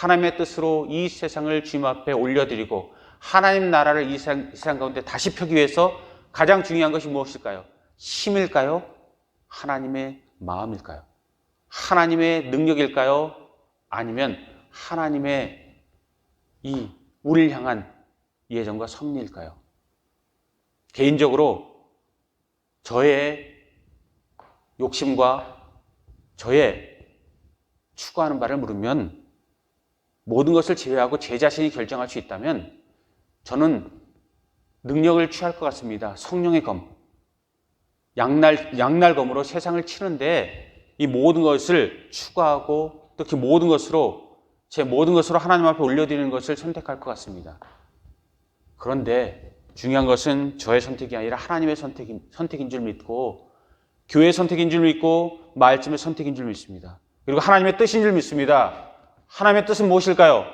하나님의 뜻으로 이 세상을 주님 앞에 올려드리고 하나님 나라를 이 세상 가운데 다시 펴기 위해서 가장 중요한 것이 무엇일까요? 힘일까요? 하나님의 마음일까요? 하나님의 능력일까요? 아니면 하나님의 이 우리를 향한 예정과 섭리일까요? 개인적으로 저의 욕심과 저의 추구하는 바를 물으면 모든 것을 제외하고 제 자신이 결정할 수 있다면 저는 능력을 취할 것 같습니다. 성령의 검. 양날검으로 세상을 치는데 이 모든 것을 추구하고 또 그 모든 것으로 제 모든 것으로 하나님 앞에 올려드리는 것을 선택할 것 같습니다. 그런데 중요한 것은 저의 선택이 아니라 하나님의 선택인 줄 믿고 교회의 선택인 줄 믿고 말씀의 선택인 줄 믿습니다. 그리고 하나님의 뜻인 줄 믿습니다. 하나님의 뜻은 무엇일까요?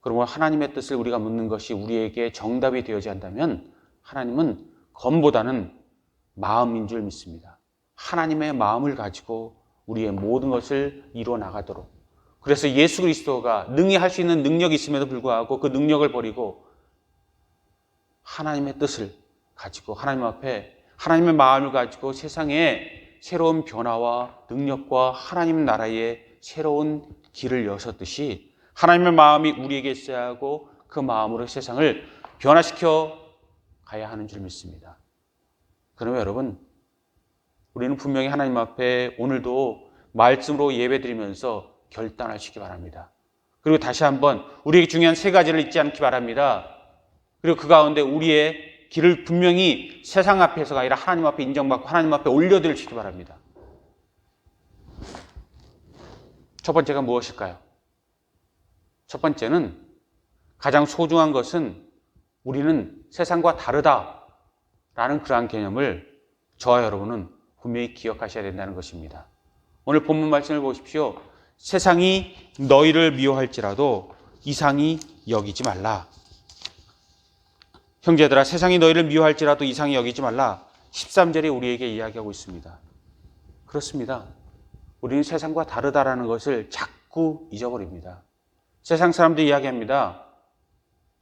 그러면 하나님의 뜻을 우리가 묻는 것이 우리에게 정답이 되어야 한다면 하나님은 검보다는 마음인 줄 믿습니다. 하나님의 마음을 가지고 우리의 모든 것을 이루어 나가도록. 그래서 예수 그리스도가 능히 할 수 있는 능력이 있음에도 불구하고 그 능력을 버리고 하나님의 뜻을 가지고 하나님 앞에 하나님의 마음을 가지고 세상에 새로운 변화와 능력과 하나님 나라의 새로운 길을 여셨듯이 하나님의 마음이 우리에게 있어야 하고 그 마음으로 세상을 변화시켜 가야 하는 줄 믿습니다. 그러면 여러분, 우리는 분명히 하나님 앞에 오늘도 말씀으로 예배드리면서 결단하시기 바랍니다. 그리고 다시 한번 우리에게 중요한 세 가지를 잊지 않기 바랍니다. 그리고 그 가운데 우리의 길을 분명히 세상 앞에서가 아니라 하나님 앞에 인정받고 하나님 앞에 올려드리시기 바랍니다. 첫 번째가 무엇일까요? 첫 번째는 가장 소중한 것은 우리는 세상과 다르다라는 그러한 개념을 저와 여러분은 분명히 기억하셔야 된다는 것입니다. 오늘 본문 말씀을 보십시오. 세상이 너희를 미워할지라도 이상히 여기지 말라. 형제들아, 세상이 너희를 미워할지라도 이상히 여기지 말라. 13절에 우리에게 이야기하고 있습니다. 그렇습니다. 우리는 세상과 다르다라는 것을 자꾸 잊어버립니다. 세상 사람들이 이야기합니다.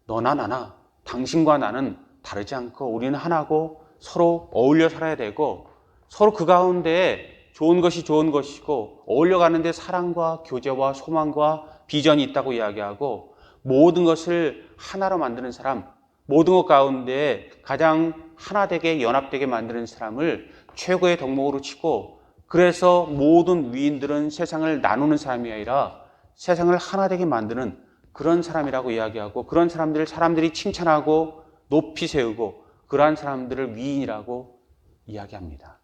너나 나나, 당신과 나는 다르지 않고 우리는 하나고 서로 어울려 살아야 되고 서로 그 가운데 좋은 것이 좋은 것이고 어울려가는데 사랑과 교제와 소망과 비전이 있다고 이야기하고 모든 것을 하나로 만드는 사람, 모든 것 가운데 가장 하나되게 연합되게 만드는 사람을 최고의 덕목으로 치고 그래서 모든 위인들은 세상을 나누는 사람이 아니라 세상을 하나되게 만드는 그런 사람이라고 이야기하고 그런 사람들을 사람들이 칭찬하고 높이 세우고 그러한 사람들을 위인이라고 이야기합니다.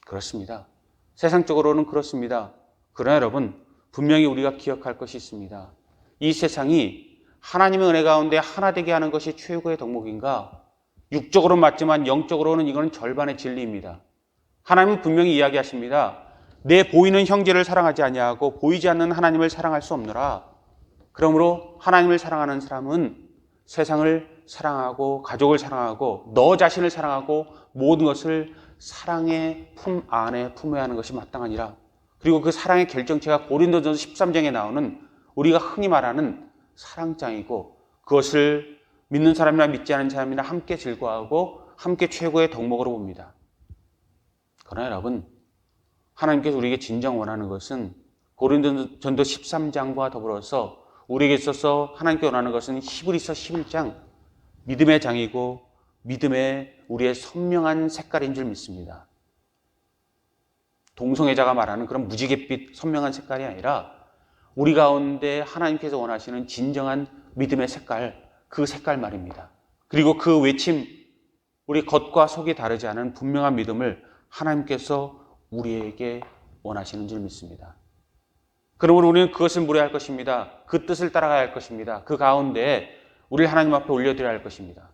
그렇습니다. 세상적으로는 그렇습니다. 그러나 여러분, 분명히 우리가 기억할 것이 있습니다. 이 세상이 하나님의 은혜 가운데 하나 되게 하는 것이 최고의 덕목인가? 육적으로는 맞지만 영적으로는 이거는 절반의 진리입니다. 하나님은 분명히 이야기하십니다. 내 보이는 형제를 사랑하지 아니하고 보이지 않는 하나님을 사랑할 수 없노라. 그러므로 하나님을 사랑하는 사람은 세상을 사랑하고 가족을 사랑하고 너 자신을 사랑하고 모든 것을 사랑의 품 안에 품어야 하는 것이 마땅하니라. 그리고 그 사랑의 결정체가 고린도전서 13장에 나오는 우리가 흔히 말하는 사랑장이고 그것을 믿는 사람이나 믿지 않은 사람이나 함께 즐거워하고 함께 최고의 덕목으로 봅니다. 그러나 여러분, 하나님께서 우리에게 진정 원하는 것은 고린도전서 13장과 더불어서 우리에게 있어서 하나님께 원하는 것은 히브리서 11장 믿음의 장이고 믿음의 우리의 선명한 색깔인 줄 믿습니다. 동성애자가 말하는 그런 무지갯빛 선명한 색깔이 아니라 우리 가운데 하나님께서 원하시는 진정한 믿음의 색깔, 그 색깔 말입니다. 그리고 그 외침, 우리 겉과 속이 다르지 않은 분명한 믿음을 하나님께서 우리에게 원하시는 줄 믿습니다. 그러므로 우리는 그것을 물어야 할 것입니다. 그 뜻을 따라가야 할 것입니다. 그 가운데 우리를 하나님 앞에 올려드려야 할 것입니다.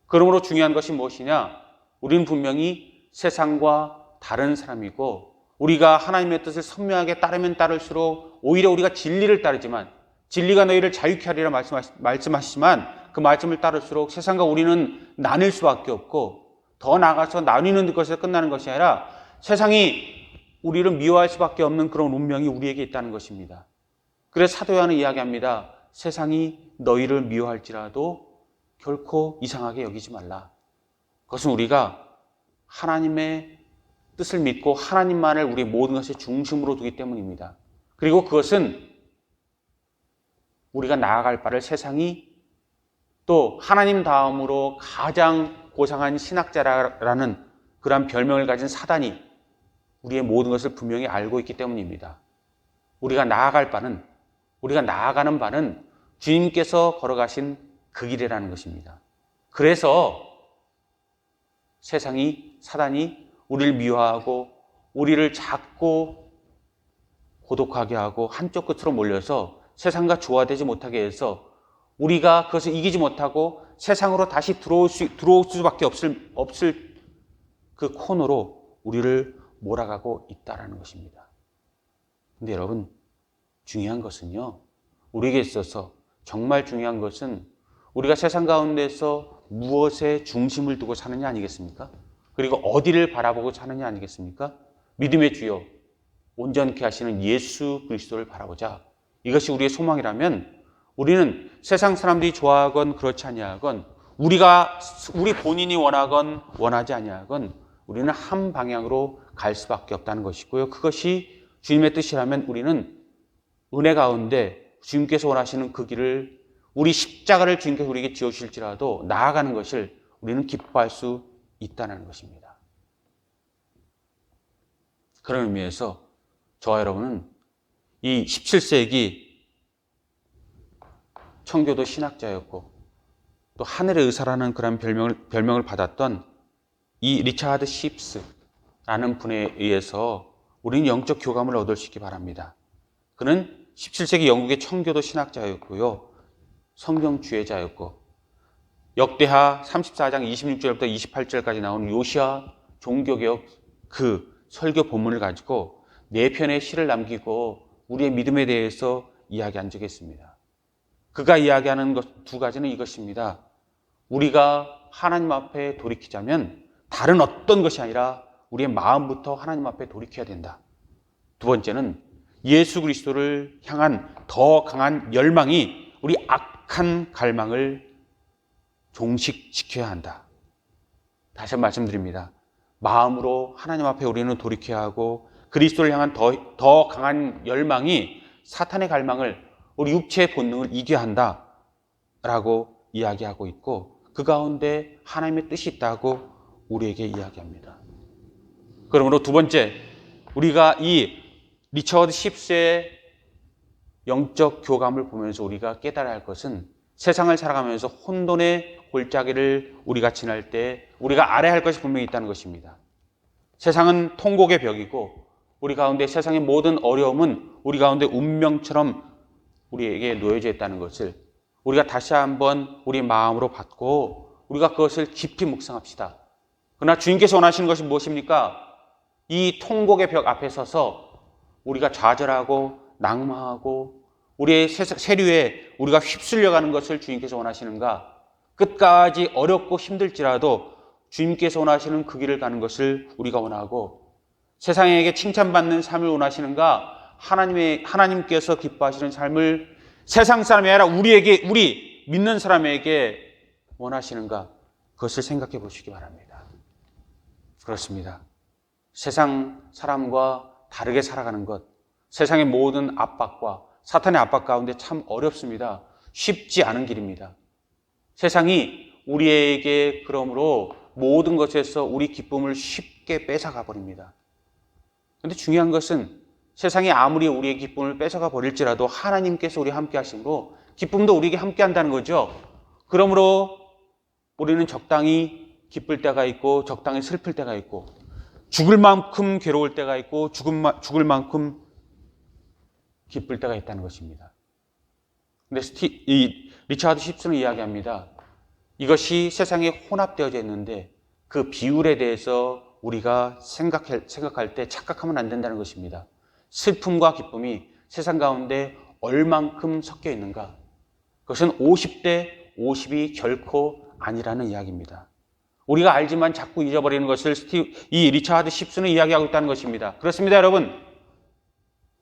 그러므로 중요한 것이 무엇이냐? 우리는 분명히 세상과 다른 사람이고 우리가 하나님의 뜻을 선명하게 따르면 따를수록 오히려 우리가 진리를 따르지만 진리가 너희를 자유케 하리라 말씀하시지만 그 말씀을 따를수록 세상과 우리는 나뉠 수밖에 없고 더 나아가서 나뉘는 것에서 끝나는 것이 아니라 세상이 우리를 미워할 수밖에 없는 그런 운명이 우리에게 있다는 것입니다. 그래서 사도 요한은 이야기합니다. 세상이 너희를 미워할지라도 결코 이상하게 여기지 말라. 그것은 우리가 하나님의 뜻을 믿고 하나님만을 우리 모든 것의 중심으로 두기 때문입니다. 그리고 그것은 우리가 나아갈 바를 세상이 또 하나님 다음으로 가장 고상한 신학자라는 그러한 별명을 가진 사단이 우리의 모든 것을 분명히 알고 있기 때문입니다. 우리가 나아가는 바는 주님께서 걸어가신 그 길이라는 것입니다. 그래서 사단이 우리를 미워하고 우리를 자꾸 고독하게 하고 한쪽 끝으로 몰려서 세상과 조화되지 못하게 해서 우리가 그것을 이기지 못하고 세상으로 다시 들어올 수밖에 없을 그 코너로 우리를 몰아가고 있다는 것입니다. 근데 여러분, 중요한 것은요, 우리에게 있어서 정말 중요한 것은 우리가 세상 가운데서 무엇에 중심을 두고 사느냐 아니겠습니까? 그리고 어디를 바라보고 사느냐 아니겠습니까? 믿음의 주요, 온전케 하시는 예수 그리스도를 바라보자. 이것이 우리의 소망이라면 우리는 세상 사람들이 좋아하건 그렇지 아니하건 우리 본인이 원하건 원하지 아니하건 우리는 한 방향으로 갈 수밖에 없다는 것이고요. 그것이 주님의 뜻이라면 우리는 은혜 가운데 주님께서 원하시는 그 길을 우리 십자가를 주님께서 우리에게 지어주실지라도 나아가는 것을 우리는 기뻐할 수 있다는 것입니다. 그런 의미에서 저와 여러분은 이 17세기 청교도 신학자였고 또 하늘의 의사라는 그런 별명을 받았던 이 리차드 십스라는 분에 의해서 우리는 영적 교감을 얻을 수 있기 바랍니다. 그는 17세기 영국의 청교도 신학자였고요. 성경 주의자였고 역대하 34장 26절부터 28절까지 나오는 요시야 종교개혁 그 설교 본문을 가지고 4편의 시를 남기고 우리의 믿음에 대해서 이야기한 적이 있습니다. 그가 이야기하는 것 두 가지는 이것입니다. 우리가 하나님 앞에 돌이키자면 다른 어떤 것이 아니라 우리의 마음부터 하나님 앞에 돌이켜야 된다. 두 번째는 예수 그리스도를 향한 더 강한 열망이 우리 악한 갈망을 종식시켜야 한다. 다시 한번 말씀드립니다. 마음으로 하나님 앞에 우리는 돌이켜야 하고 그리스도를 향한 더 강한 열망이 사탄의 갈망을 우리 육체의 본능을 이겨야 한다라고 이야기하고 있고 그 가운데 하나님의 뜻이 있다고 우리에게 이야기합니다. 그러므로 두 번째, 우리가 이 리처드 십스의 영적 교감을 보면서 우리가 깨달아야 할 것은 세상을 살아가면서 혼돈의 골짜기를 우리가 지날 때 우리가 알아야 할 것이 분명히 있다는 것입니다. 세상은 통곡의 벽이고 우리 가운데 세상의 모든 어려움은 우리 가운데 운명처럼 우리에게 놓여져 있다는 것을 우리가 다시 한번 우리 마음으로 받고 우리가 그것을 깊이 묵상합시다. 그러나 주님께서 원하시는 것이 무엇입니까? 이 통곡의 벽 앞에 서서 우리가 좌절하고 낙망하고 우리의 세류에 우리가 휩쓸려가는 것을 주님께서 원하시는가? 끝까지 어렵고 힘들지라도 주님께서 원하시는 그 길을 가는 것을 우리가 원하고 세상에게 칭찬받는 삶을 원하시는가? 하나님께서 기뻐하시는 삶을 세상 사람이 아니라 우리 믿는 사람에게 원하시는가? 그것을 생각해 보시기 바랍니다. 그렇습니다. 세상 사람과 다르게 살아가는 것, 세상의 모든 압박과 사탄의 압박 가운데 참 어렵습니다. 쉽지 않은 길입니다. 세상이 우리에게 그러므로 모든 것에서 우리 기쁨을 쉽게 뺏어가 버립니다. 그런데 중요한 것은 세상이 아무리 우리의 기쁨을 뺏어가 버릴지라도 하나님께서 우리와 함께 하심으로 기쁨도 우리에게 함께 한다는 거죠. 그러므로 우리는 적당히 기쁠 때가 있고 적당히 슬플 때가 있고 죽을 만큼 괴로울 때가 있고 죽을 만큼 기쁠 때가 있다는 것입니다. 근데 리차드 십스는 이야기합니다. 이것이 세상에 혼합되어져 있는데 그 비율에 대해서 우리가 생각할 때 착각하면 안 된다는 것입니다. 슬픔과 기쁨이 세상 가운데 얼만큼 섞여 있는가? 그것은 50대 50이 결코 아니라는 이야기입니다. 우리가 알지만 자꾸 잊어버리는 것을 이 리차드 십스는 이야기하고 있다는 것입니다. 그렇습니다, 여러분.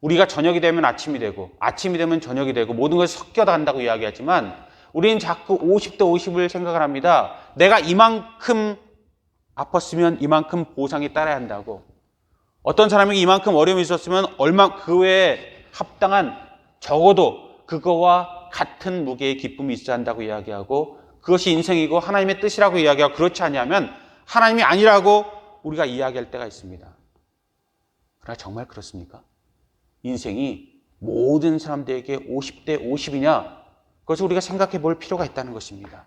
우리가 저녁이 되면 아침이 되고 아침이 되면 저녁이 되고 모든 것이 섞여 간다고 이야기하지만 우리는 자꾸 50대 50을 생각을 합니다. 내가 이만큼 아팠으면 이만큼 보상이 따라야 한다고. 어떤 사람에게 이만큼 어려움이 있었으면 얼마 그 외에 합당한 적어도 그거와 같은 무게의 기쁨이 있어야 한다고 이야기하고 그것이 인생이고 하나님의 뜻이라고 이야기하고 그렇지 않으면 하나님이 아니라고 우리가 이야기할 때가 있습니다. 그러나 정말 그렇습니까? 인생이 모든 사람들에게 50대 50이냐? 그것을 우리가 생각해 볼 필요가 있다는 것입니다.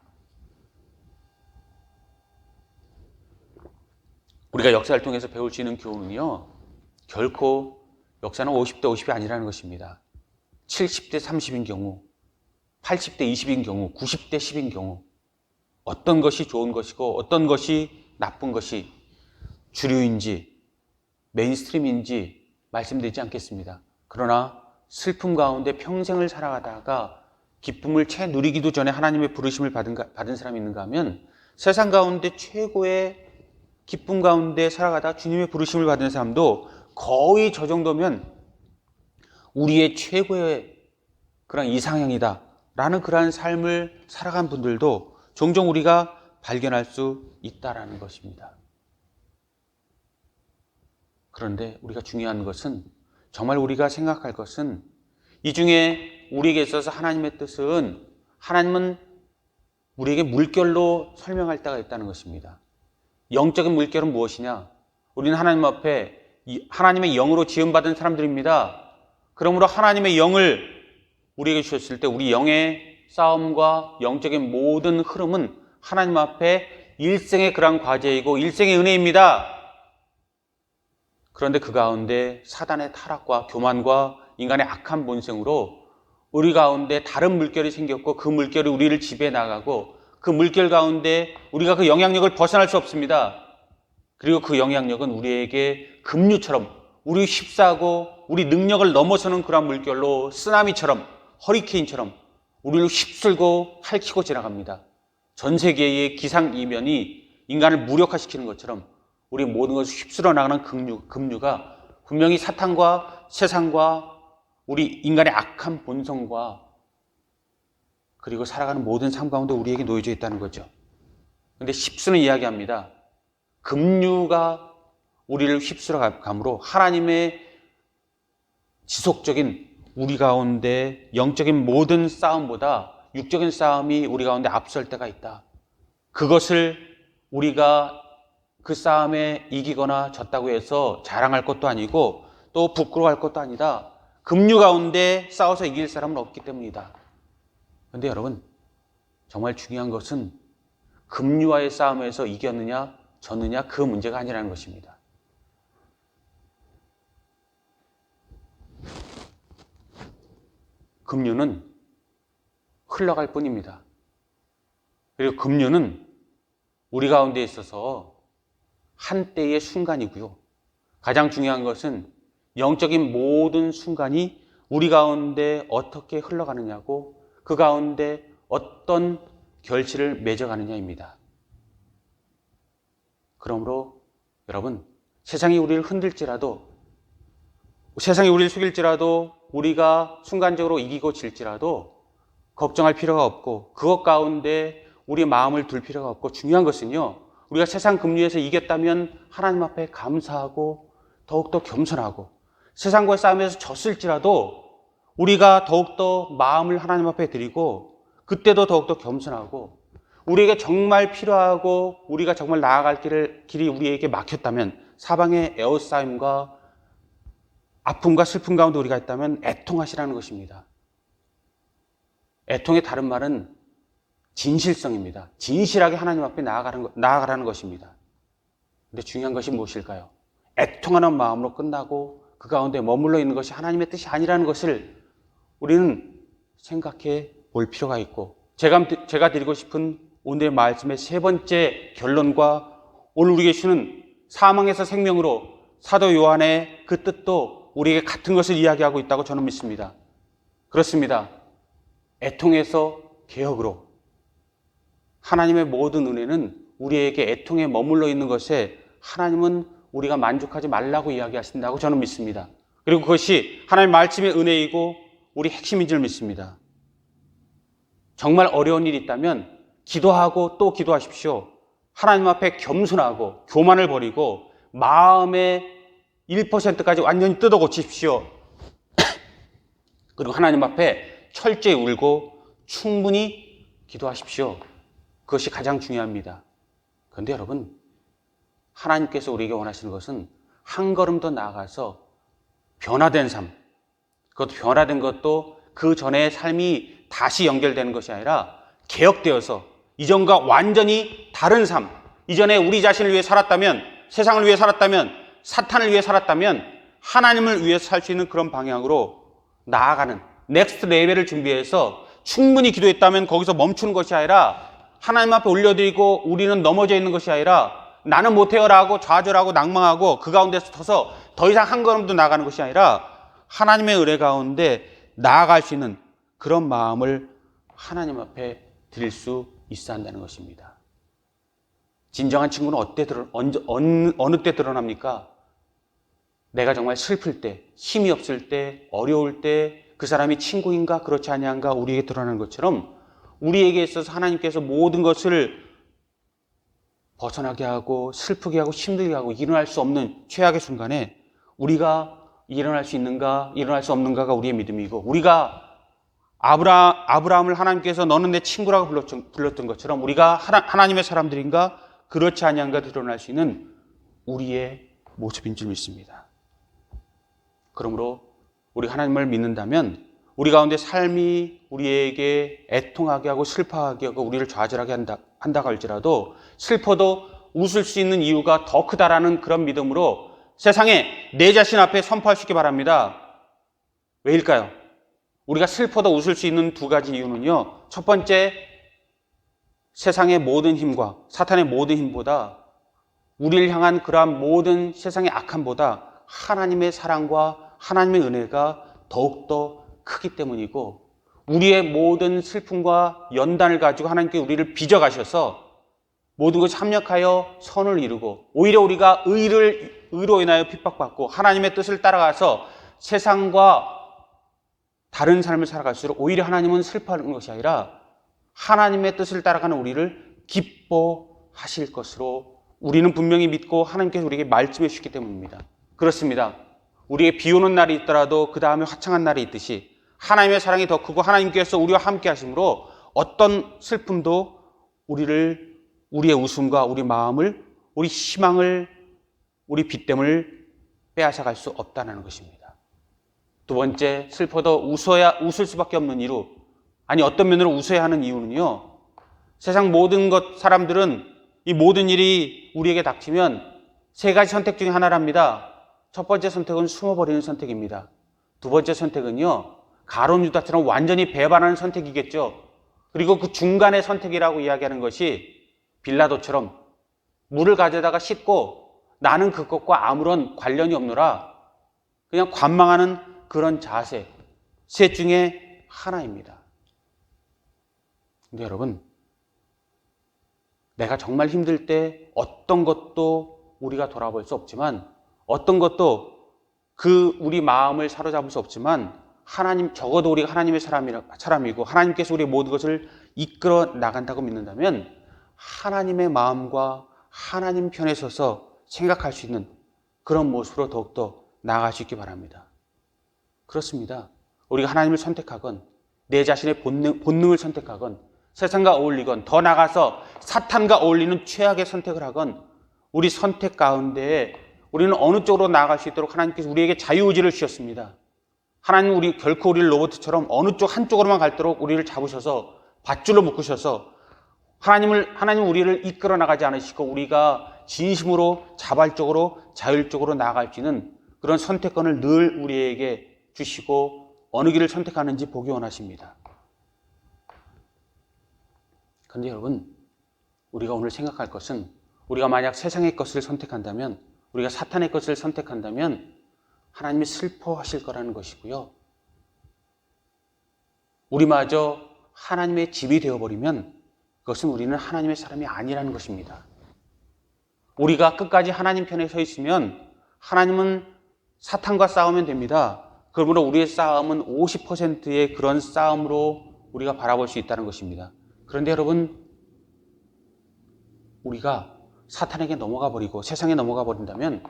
우리가 역사를 통해서 배울 수 있는 교훈은요, 결코 역사는 50대 50이 아니라는 것입니다. 70대 30인 경우, 80대 20인 경우, 90대 10인 경우, 어떤 것이 좋은 것이고 어떤 것이 나쁜 것이 주류인지 메인스트림인지 말씀드리지 않겠습니다. 그러나 슬픔 가운데 평생을 살아가다가 기쁨을 채 누리기도 전에 하나님의 부르심을 받은 사람이 있는가 하면 세상 가운데 최고의 기쁨 가운데 살아가다 주님의 부르심을 받은 사람도 거의 저 정도면 우리의 최고의 그런 이상형이다 라는 그러한 삶을 살아간 분들도 종종 우리가 발견할 수 있다라는 것입니다. 그런데 우리가 중요한 것은 정말 우리가 생각할 것은 이 중에 우리에게 있어서 하나님의 뜻은 하나님은 우리에게 물결로 설명할 때가 있다는 것입니다. 영적인 물결은 무엇이냐? 우리는 하나님 앞에 하나님의 영으로 지음받은 사람들입니다. 그러므로 하나님의 영을 우리에게 주셨을 때 우리 영의 싸움과 영적인 모든 흐름은 하나님 앞에 일생의 그러한 과제이고 일생의 은혜입니다. 그런데 그 가운데 사단의 타락과 교만과 인간의 악한 본성으로 우리 가운데 다른 물결이 생겼고 그 물결이 우리를 지배해 나가고 그 물결 가운데 우리가 그 영향력을 벗어날 수 없습니다. 그리고 그 영향력은 우리에게 급류처럼 우리 휩싸고 우리 능력을 넘어서는 그런 물결로 쓰나미처럼 허리케인처럼 우리를 휩쓸고 핥히고 지나갑니다. 전 세계의 기상이면이 인간을 무력화시키는 것처럼 우리 모든 것을 휩쓸어 나가는 급류가 분명히 사탄과 세상과 우리 인간의 악한 본성과 그리고 살아가는 모든 삶 가운데 우리에게 놓여져 있다는 거죠. 그런데 십수는 이야기합니다. 급류가 우리를 휩쓸어 가므로 하나님의 지속적인 우리 가운데 영적인 모든 싸움보다 육적인 싸움이 우리 가운데 앞설 때가 있다. 그것을 우리가 그 싸움에 이기거나 졌다고 해서 자랑할 것도 아니고 또 부끄러워할 것도 아니다. 급류 가운데 싸워서 이길 사람은 없기 때문이다. 그런데 여러분, 정말 중요한 것은 급류와의 싸움에서 이겼느냐 졌느냐 그 문제가 아니라는 것입니다. 급류는 흘러갈 뿐입니다. 그리고 급류는 우리 가운데 있어서 한때의 순간이고요. 가장 중요한 것은 영적인 모든 순간이 우리 가운데 어떻게 흘러가느냐고 그 가운데 어떤 결실을 맺어가느냐입니다. 그러므로 여러분, 세상이 우리를 흔들지라도 세상이 우리를 속일지라도 우리가 순간적으로 이기고 질지라도 걱정할 필요가 없고 그것 가운데 우리 마음을 둘 필요가 없고 중요한 것은요. 우리가 세상 급류에서 이겼다면 하나님 앞에 감사하고 더욱더 겸손하고 세상과의 싸움에서 졌을지라도 우리가 더욱더 마음을 하나님 앞에 드리고 그때도 더욱더 겸손하고 우리에게 정말 필요하고 우리가 정말 나아갈 길이 우리에게 막혔다면 사방의 에워싸임과 아픔과 슬픔 가운데 우리가 있다면 애통하시라는 것입니다. 애통의 다른 말은 진실성입니다. 진실하게 하나님 앞에 나아가라는 것입니다. 근데 중요한 것이 무엇일까요? 애통하는 마음으로 끝나고 그 가운데 머물러 있는 것이 하나님의 뜻이 아니라는 것을 우리는 생각해 볼 필요가 있고 제가 드리고 싶은 오늘의 말씀의 세 번째 결론과 오늘 우리에게 주는 사망에서 생명으로 사도 요한의 그 뜻도 우리에게 같은 것을 이야기하고 있다고 저는 믿습니다. 그렇습니다. 애통에서 개혁으로 하나님의 모든 은혜는 우리에게 애통에 머물러 있는 것에 하나님은 우리가 만족하지 말라고 이야기하신다고 저는 믿습니다. 그리고 그것이 하나님의 말씀의 은혜이고 우리 핵심인 줄 믿습니다. 정말 어려운 일이 있다면 기도하고 또 기도하십시오. 하나님 앞에 겸손하고 교만을 버리고 마음의 1%까지 완전히 뜯어 고치십시오. 그리고 하나님 앞에 철저히 울고 충분히 기도하십시오. 그것이 가장 중요합니다. 그런데 여러분, 하나님께서 우리에게 원하시는 것은 한 걸음 더 나아가서 변화된 삶, 그것도 변화된 것도 그 전의 삶이 다시 연결되는 것이 아니라 개혁되어서 이전과 완전히 다른 삶, 이전에 우리 자신을 위해 살았다면, 세상을 위해 살았다면, 사탄을 위해 살았다면 하나님을 위해서 살 수 있는 그런 방향으로 나아가는 넥스트 레벨을 준비해서 충분히 기도했다면 거기서 멈추는 것이 아니라 하나님 앞에 올려드리고 우리는 넘어져 있는 것이 아니라 나는 못해요라고 좌절하고 낭망하고 그 가운데서 서서 더 이상 한 걸음도 나가는 것이 아니라 하나님의 은혜 가운데 나아갈 수 있는 그런 마음을 하나님 앞에 드릴 수 있어야 한다는 것입니다. 진정한 친구는 어느 때 드러납니까? 내가 정말 슬플 때, 힘이 없을 때, 어려울 때 그 사람이 친구인가 그렇지 아니한가 우리에게 드러나는 것처럼 우리에게 있어서 하나님께서 모든 것을 벗어나게 하고 슬프게 하고 힘들게 하고 일어날 수 없는 최악의 순간에 우리가 일어날 수 있는가 일어날 수 없는가가 우리의 믿음이고, 우리가 아브라함을 하나님께서 너는 내 친구라고 불렀던 것처럼 우리가 하나님의 사람들인가 그렇지 아니한가 드러날 수 있는 우리의 모습인 줄 믿습니다. 그러므로 우리 하나님을 믿는다면 우리 가운데 삶이 우리에게 애통하게 하고 슬퍼하게 하고 우리를 좌절하게 한다고 할지라도 슬퍼도 웃을 수 있는 이유가 더 크다라는 그런 믿음으로 세상에 내 자신 앞에 선포할 수 있기 바랍니다. 왜일까요? 우리가 슬퍼도 웃을 수 있는 두 가지 이유는요. 첫 번째, 세상의 모든 힘과 사탄의 모든 힘보다 우리를 향한 그러한 모든 세상의 악함보다 하나님의 사랑과 하나님의 은혜가 더욱더 크기 때문이고, 우리의 모든 슬픔과 연단을 가지고 하나님께 우리를 빚어가셔서 모든 것을 합력하여 선을 이루고 오히려 우리가 의로 인하여 핍박받고 하나님의 뜻을 따라가서 세상과 다른 삶을 살아갈수록 오히려 하나님은 슬퍼하는 것이 아니라 하나님의 뜻을 따라가는 우리를 기뻐하실 것으로 우리는 분명히 믿고 하나님께서 우리에게 말씀해 주시기 때문입니다. 그렇습니다. 우리에게 비 오는 날이 있더라도 그 다음에 화창한 날이 있듯이 하나님의 사랑이 더 크고 하나님께서 우리와 함께 하심으로 어떤 슬픔도 우리의 웃음과 우리 마음을, 우리 희망을, 우리 빛됨을 빼앗아갈 수 없다는 것입니다. 두 번째, 슬퍼도 웃을 수밖에 없는 이유, 아니 어떤 면으로 웃어야 하는 이유는요, 세상 모든 사람들은 이 모든 일이 우리에게 닥치면 세 가지 선택 중에 하나랍니다. 첫 번째 선택은 숨어버리는 선택입니다. 두 번째 선택은요, 가룟 유다처럼 완전히 배반하는 선택이겠죠. 그리고 그 중간의 선택이라고 이야기하는 것이 빌라도처럼 물을 가져다가 씻고 나는 그것과 아무런 관련이 없노라 그냥 관망하는 그런 자세, 셋 중에 하나입니다. 근데 여러분, 내가 정말 힘들 때 어떤 것도 우리가 돌아볼 수 없지만, 어떤 것도 우리 마음을 사로잡을 수 없지만, 적어도 우리가 하나님의 사람이고 하나님께서 우리의 모든 것을 이끌어 나간다고 믿는다면 하나님의 마음과 하나님 편에 서서 생각할 수 있는 그런 모습으로 더욱더 나아갈 수 있기 바랍니다. 그렇습니다. 우리가 하나님을 선택하건 내 자신의 본능을 선택하건 세상과 어울리건 더 나아가서 사탄과 어울리는 최악의 선택을 하건 우리 선택 가운데에 우리는 어느 쪽으로 나아갈 수 있도록 하나님께서 우리에게 자유의지를 주셨습니다. 하나님은 결코 우리를 로봇처럼 어느 쪽 한쪽으로만 갈도록 우리를 잡으셔서 밧줄로 묶으셔서 하나님 우리를 이끌어 나가지 않으시고 우리가 진심으로 자발적으로 자율적으로 나아갈 수 있는 그런 선택권을 늘 우리에게 주시고 어느 길을 선택하는지 보기 원하십니다. 그런데 여러분, 우리가 오늘 생각할 것은 우리가 만약 세상의 것을 선택한다면, 우리가 사탄의 것을 선택한다면 하나님이 슬퍼하실 거라는 것이고요. 우리마저 하나님의 집이 되어버리면 그것은 우리는 하나님의 사람이 아니라는 것입니다. 우리가 끝까지 하나님 편에 서 있으면 하나님은 사탄과 싸우면 됩니다. 그러므로 우리의 싸움은 50%의 그런 싸움으로 우리가 바라볼 수 있다는 것입니다. 그런데 여러분, 우리가 사탄에게 넘어가 버리고 세상에 넘어가 버린다면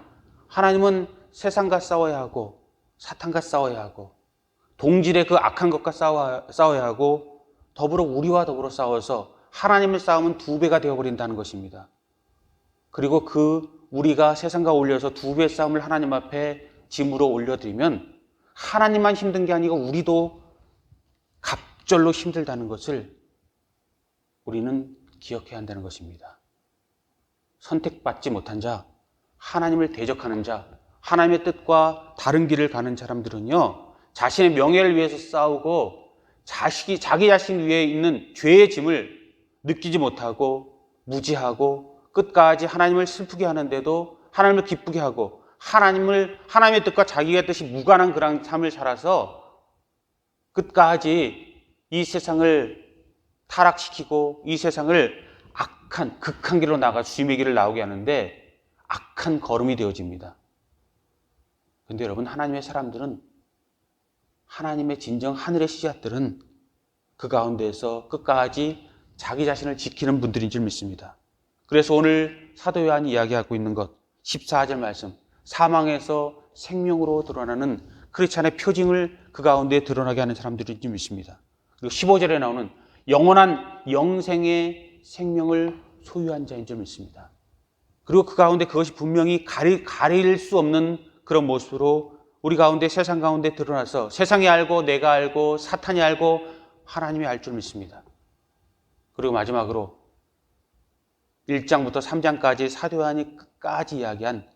하나님은 세상과 싸워야 하고 사탄과 싸워야 하고 동질의 그 악한 것과 싸워야 하고 더불어 우리와 더불어 싸워서 하나님의 싸움은 2배가 되어버린다는 것입니다. 그리고 그 우리가 세상과 올려서 2배의 싸움을 하나님 앞에 짐으로 올려드리면 하나님만 힘든 게 아니고 우리도 갑절로 힘들다는 것을 우리는 기억해야 한다는 것입니다. 선택받지 못한 자, 하나님을 대적하는 자, 하나님의 뜻과 다른 길을 가는 사람들은요, 자신의 명예를 위해서 싸우고 자기 자신 위에 있는 죄의 짐을 느끼지 못하고 무지하고 끝까지 하나님을 슬프게 하는데도 하나님을 기쁘게 하고 하나님의 뜻과 자기의 뜻이 무관한 그런 삶을 살아서 끝까지 이 세상을 타락시키고 이 세상을 악한 극한 길로 나가 주님의 길을 나오게 하는데 악한 걸음이 되어집니다. 그런데 여러분, 하나님의 사람들은, 하나님의 진정 하늘의 씨앗들은 그 가운데에서 끝까지 자기 자신을 지키는 분들인 줄 믿습니다. 그래서 오늘 사도 요한이 이야기하고 있는 것, 14절 말씀, 사망에서 생명으로 드러나는 크리스찬의 표징을 그 가운데 드러나게 하는 사람들인 줄 믿습니다. 그리고 15절에 나오는 영원한 영생의 생명을 소유한 자인 줄 믿습니다. 그리고 그 가운데 그것이 분명히 가릴 수 없는 그런 모습으로 우리 가운데, 세상 가운데 드러나서 세상이 알고 내가 알고 사탄이 알고 하나님이 알 줄 믿습니다. 그리고 마지막으로 1장부터 3장까지 사도 요한이 끝까지 이야기한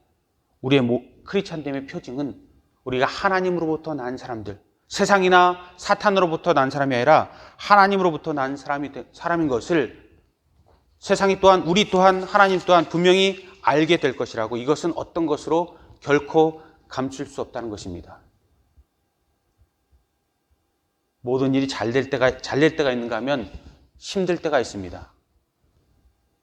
우리의 크리스찬됨의 표징은 우리가 하나님으로부터 난 사람들, 세상이나 사탄으로부터 난 사람이 아니라 하나님으로부터 난 사람인 것을 세상이 또한, 우리 또한, 하나님 또한 분명히 알게 될 것이라고, 이것은 어떤 것으로 결코 감출 수 없다는 것입니다. 모든 일이 잘 될 때가 있는가 하면 힘들 때가 있습니다.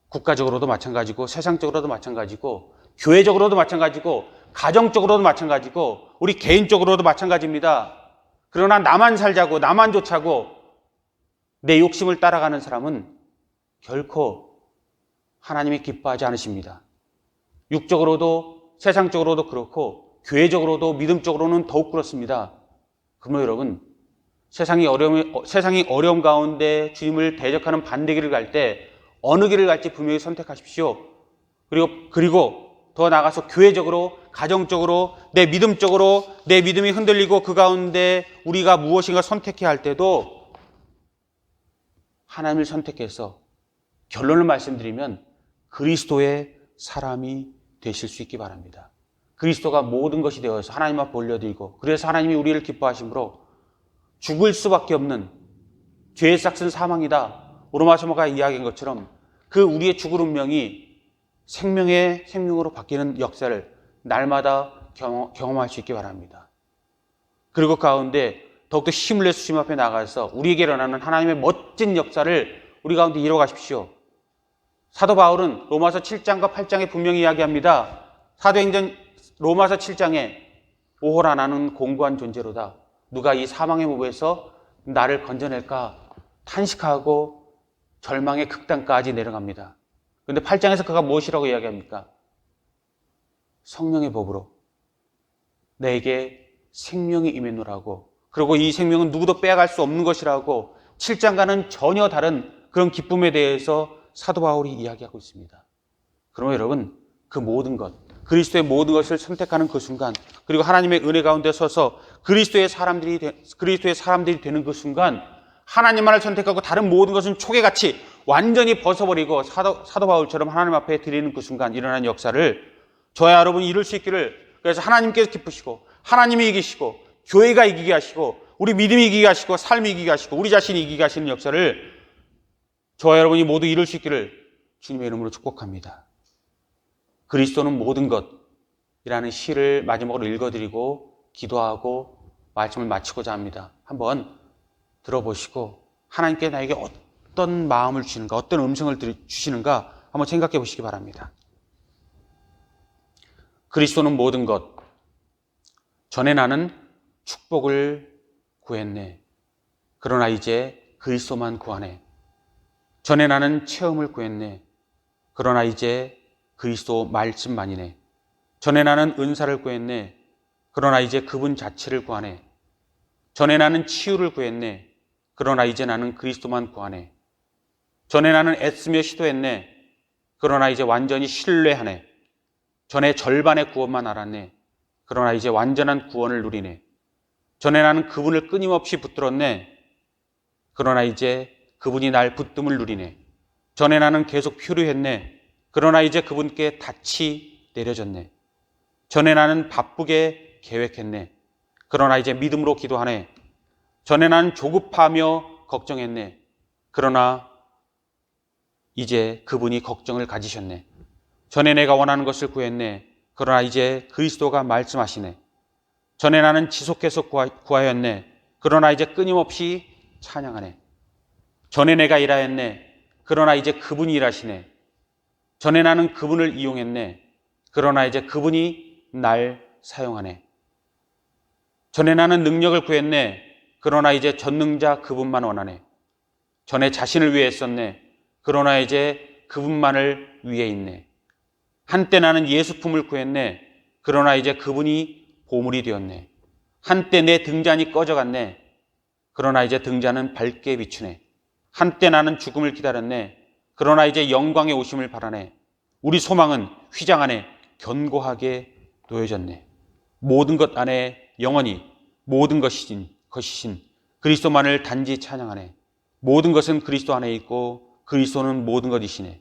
국가적으로도 마찬가지고 세상적으로도 마찬가지고 교회적으로도 마찬가지고 가정적으로도 마찬가지고 우리 개인적으로도 마찬가지입니다. 그러나 나만 살자고 나만 좋자고 내 욕심을 따라가는 사람은 결코 하나님이 기뻐하지 않으십니다. 육적으로도 세상적으로도 그렇고 교회적으로도 믿음적으로는 더욱 그렇습니다. 그러면 여러분, 세상이 어려움 가운데 주님을 대적하는 반대길을 갈 때 어느 길을 갈지 분명히 선택하십시오. 그리고 더 나아가서 교회적으로, 가정적으로, 내 믿음이 흔들리고 그 가운데 우리가 무엇인가 선택해야 할 때도 하나님을 선택해서 결론을 말씀드리면 그리스도의 사람이 되실 수 있기 바랍니다. 그리스도가 모든 것이 되어서 하나님 앞에 올려드리고, 그래서 하나님이 우리를 기뻐하심으로 죽을 수밖에 없는 죄의 싹은 사망이다. 로마서가 이야기한 것처럼 그 우리의 죽을 운명이 생명의 생명으로 바뀌는 역사를 날마다 경험할 수 있기 바랍니다. 그리고 가운데 더욱더 힘을 내서 주님 앞에 나가서 우리에게 일어나는 하나님의 멋진 역사를 우리 가운데 이뤄가십시오. 사도 바울은 로마서 7장과 8장에 분명히 이야기합니다. 사도행전 로마서 7장에 오호라 나는 공고한 존재로다. 누가 이 사망의 무에서 나를 건져낼까 탄식하고 절망의 극단까지 내려갑니다. 그런데 8장에서 그가 무엇이라고 이야기합니까? 성령의 법으로 내게 생명이 임했노라고, 그리고 이 생명은 누구도 빼앗을 수 없는 것이라고 7장과는 전혀 다른 그런 기쁨에 대해서 사도 바울이 이야기하고 있습니다. 그러면 여러분, 그 모든 것, 그리스도의 모든 것을 선택하는 그 순간, 그리고 하나님의 은혜 가운데 서서 그리스도의 사람들이 되는 그 순간, 하나님만을 선택하고 다른 모든 것은 초계같이 완전히 벗어버리고 사도 바울처럼 하나님 앞에 드리는 그 순간 일어나는 역사를 저와 여러분이 이룰 수 있기를, 그래서 하나님께서 기쁘시고 하나님이 이기시고 교회가 이기게 하시고 우리 믿음이 이기게 하시고 삶이 이기게 하시고 우리 자신이 이기게 하시는 역사를 저와 여러분이 모두 이룰 수 있기를 주님의 이름으로 축복합니다. 그리스도는 모든 것이라는 시를 마지막으로 읽어드리고 기도하고 말씀을 마치고자 합니다. 한번 들어보시고 하나님께 나에게 어떤 마음을 주시는가, 어떤 음성을 주시는가 한번 생각해 보시기 바랍니다. 그리스도는 모든 것, 전에 나는 축복을 구했네. 그러나 이제 그리스도만 구하네. 전에 나는 체험을 구했네. 그러나 이제 그리스도 말씀만이네. 전에 나는 은사를 구했네. 그러나 이제 그분 자체를 구하네. 전에 나는 치유를 구했네. 그러나 이제 나는 그리스도만 구하네. 전에 나는 애쓰며 시도했네. 그러나 이제 완전히 신뢰하네. 전에 절반의 구원만 알았네. 그러나 이제 완전한 구원을 누리네. 전에 나는 그분을 끊임없이 붙들었네. 그러나 이제 그분이 날 붙듦을 누리네. 전에 나는 계속 표류했네. 그러나 이제 그분께 닻이 내려졌네. 전에 나는 바쁘게 계획했네. 그러나 이제 믿음으로 기도하네. 전에 나는 조급하며 걱정했네. 그러나 이제 그분이 걱정을 가지셨네. 전에 내가 원하는 것을 구했네. 그러나 이제 그리스도가 말씀하시네. 전에 나는 지속해서 구하였네. 그러나 이제 끊임없이 찬양하네. 전에 내가 일하였네. 그러나 이제 그분이 일하시네. 전에 나는 그분을 이용했네. 그러나 이제 그분이 날 사용하네. 전에 나는 능력을 구했네. 그러나 이제 전능자 그분만 원하네. 전에 자신을 위해 했었네. 그러나 이제 그분만을 위해 있네. 한때 나는 예수품을 구했네. 그러나 이제 그분이 보물이 되었네. 한때 내 등잔이 꺼져갔네. 그러나 이제 등잔은 밝게 비추네. 한때 나는 죽음을 기다렸네. 그러나 이제 영광의 오심을 바라네. 우리 소망은 휘장 안에 견고하게 놓여졌네. 모든 것 안에 영원히 모든 것이신 그리스도만을 단지 찬양하네. 모든 것은 그리스도 안에 있고 그리스도는 모든 것이시네.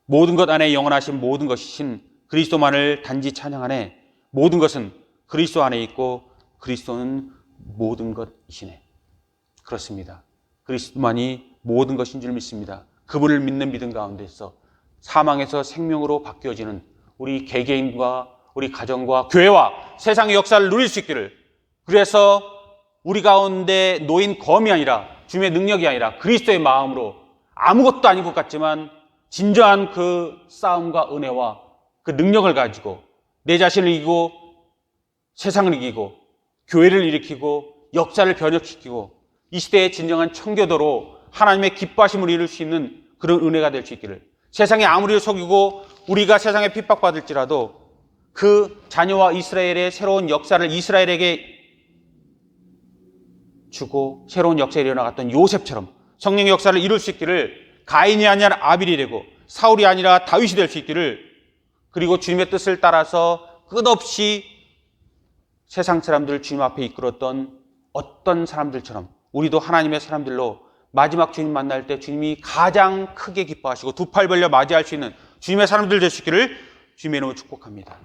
모든 것 안에 영원하신 모든 것이신 그리스도만을 단지 찬양하네. 모든 것은 그리스도 안에 있고 그리스도는 모든 것이시네. 그렇습니다. 그리스도만이 모든 것인 줄 믿습니다. 그분을 믿는 믿음 가운데서 사망에서 생명으로 바뀌어지는 우리 개개인과 우리 가정과 교회와 세상의 역사를 누릴 수 있기를, 그래서 우리 가운데 놓인 검이 아니라 주님의 능력이 아니라 그리스도의 마음으로 아무것도 아닌 것 같지만 진정한 그 싸움과 은혜와 그 능력을 가지고 내 자신을 이기고 세상을 이기고 교회를 일으키고 역사를 변혁시키고 이 시대의 진정한 청교도로 하나님의 기뻐하심을 이룰 수 있는 그런 은혜가 될 수 있기를, 세상이 아무리 속이고 우리가 세상에 핍박받을지라도 그 자녀와 이스라엘의 새로운 역사를 이스라엘에게 주고 새로운 역사에 일어나갔던 요셉처럼 성령의 역사를 이룰 수 있기를, 가인이 아니라 아빌이 되고 사울이 아니라 다윗이 될 수 있기를, 그리고 주님의 뜻을 따라서 끝없이 세상 사람들을 주님 앞에 이끌었던 어떤 사람들처럼 우리도 하나님의 사람들로 마지막 주님 만날 때 주님이 가장 크게 기뻐하시고 두 팔 벌려 맞이할 수 있는 주님의 사람들 될 수 있기를 주님의 이름으로 축복합니다.